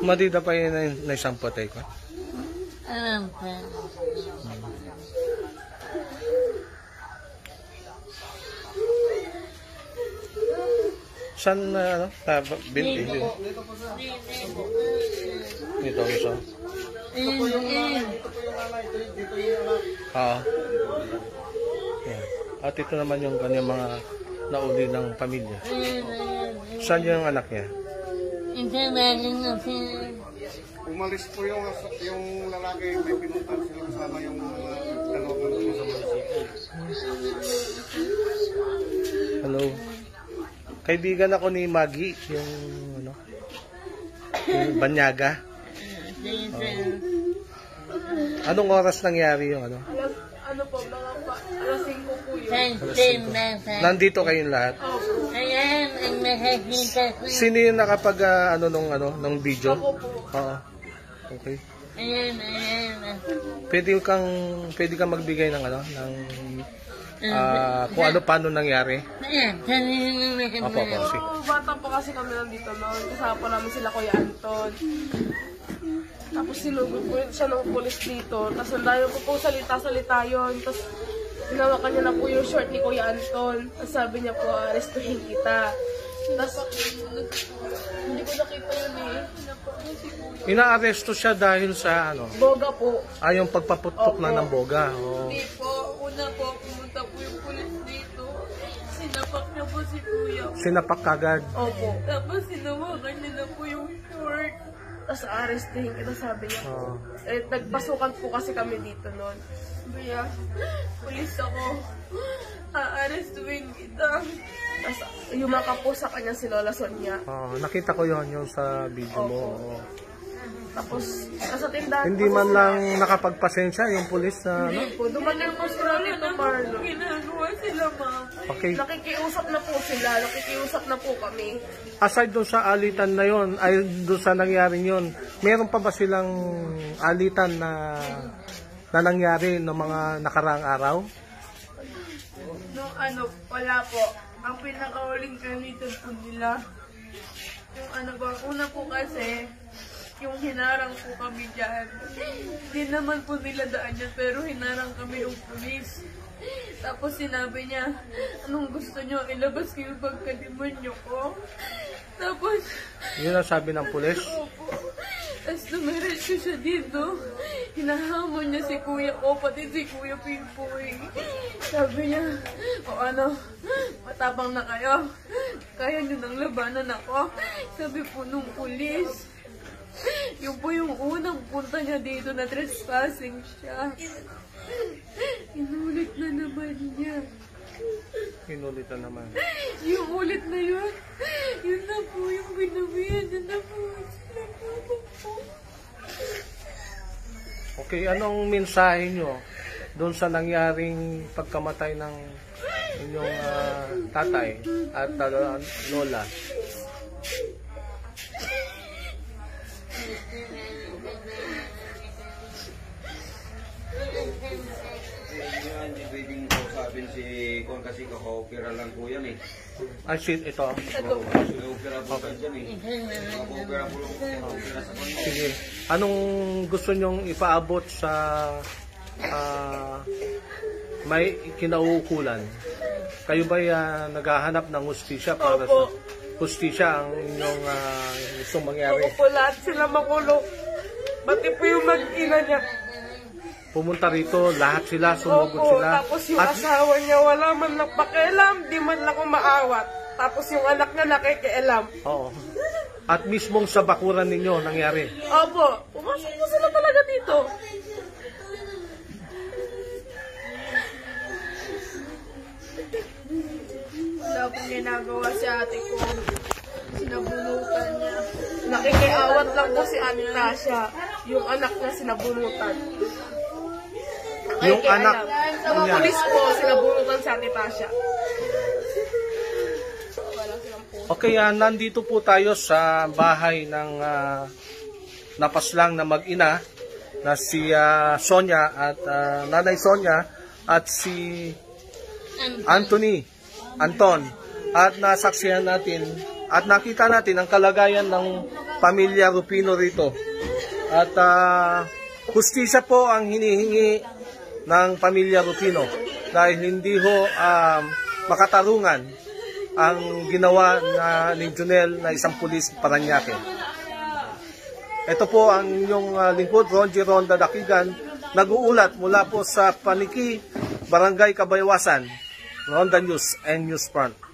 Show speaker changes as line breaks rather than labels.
Madida pa yun na isang patay ko.
Alam ka.
Saan ano? Binti. Dito isa.
Dito po yung nanay, dito yung anak.
Oo. Yan. At ito naman yung kanyang mga nauli ng pamilya. Saan yung anak niya?
Umalis po yung lalaki, may pinuntan sila kasama yung dalawa sa munisipyo.
Hello. Kaibigan ako ni Maggie, yung ano, yung Banyaga. Anong oras nangyari yung ano?
Ano po, mga alas 5 po yun.
Nandito kayong lahat?
Ayan, ang nakakita ko.
Sino yung nakapag nung video?
Ako po.
Oo. Okay.
Ayan.
Pwede kang magbigay ng kung ano paano nangyari.
Ayan, kanina na
Opo, sige.
Bata po kasi kami nandito noon. Kasama po namin sila Kuya Anton. Tapos silugod po siya ng pulis dito. Tapos nandayo po pong salita-salita yun. Tapos hinawakan niya na po yung short ni Kuya Anton. Tapos sabi niya po, arestuhin kita. Tapos hindi ko nakita yun eh.
Inaaresto siya dahil sa ano?
Boga po.
Yung pagpaputok na ng boga. Oh.
Hindi po. Una po, pumunta po yung pulis dito. Sinapak niya po si Kuya.
Sinapak kagad.
Opo.
Tapos sinawakan niya na po yung short.
Tapos arestuhin kita, sabi niya po. Nagpasukan po kasi kami dito noon.
Kaya, pulis ako. Aarestuhin kita.
Tapos yumaka po sa kanya si Lola Sonia.
Nakita ko yung sa video mo. Oo.
Tapos nasa tindahan
Hindi
po
man
sila.
lang nakapagpasensya yung pulis na ano?
Hindi po. Dumating po sila dito, Marlo.
Ginagawa sila, ma'am.
Okay.
Nakikiusap na po sila. Nakikiusap na po kami.
Aside doon sa alitan na yon, ay doon sa nangyari yon, meron pa ba silang alitan na nangyari ng mga nakaraang araw?
Nung wala po. Ang pinakauling kanitan po nila. Yung una po kasi, yung hinarang po kami dyan. Hindi naman po nila daan yan, pero hinarang kami yung pulis. Tapos sinabi niya, anong gusto niyo? Ilabas ko yung pagkalimonyo ko. Tapos,
Yun ang sabi ng pulis.
opo. Tapos dumiretso siya dito. Hinahamon niya si kuya ko, pati si kuya Pimpoy. Sabi niya, matapang na kayo. Kaya niyo nang labanan ako. Sabi po nung pulis. Yun po yung unang punta niya dito na trespassing siya. Inulit na naman niya.
Inulit na naman.
Yung ulit na yun, yun na po yung binawian. Yun na po.
Okay, anong mensahe nyo doon sa nangyaring pagkamatay ng inyong tatay at lola?
Hindi pwedeng kausapin si Kon kasi kaka-opera lang po yan eh.
Ay, shit, ito.
Opera po yan dyan eh. Kaka-opera po lang opera sa Kon.
Sige. Anong gusto nyong ipaabot sa may kinauukulan? Kayo ba naghahanap ng hustisya para sa hustisya ang inyong gustong mangyari?
Ako po lahat sila makulong. Pati po yung mag-ina niya.
Pumunta rito, lahat sila, sumugod
Opo,
sila.
tapos yung asawa niya wala man lang pakialam, di man lang umaawat. Tapos yung anak niya nakikialam.
Oo. At mismong sa bakuran ninyo nangyari.
Opo, pumasok po sila talaga dito.
Wala pong ginagawa si ate ko. Sinabunutan niya.
Nakikiawat lang po si Ate Tasha. Yung anak niya sinabunutan.
Yung anak
Mga
niya.
pulis po, sinabunutan si Ate Tasha.
Okay, nandito po tayo sa bahay ng napaslang na mag-ina na si Sonia at Nanay Sonia at si Anton. At nasaksihan natin at nakita natin ang kalagayan ng pamilya Rufino rito. At hustisya po ang hinihingi ng pamilya Rufino dahil hindi ho makatarungan ang ginawa ni Jonel na isang pulis Parañaque. Ito po ang inyong lingkod, Ronji Ronda Dakigan, nag-uulat mula po sa Paniki, Barangay Kabaywasan, Ronda News and News Front.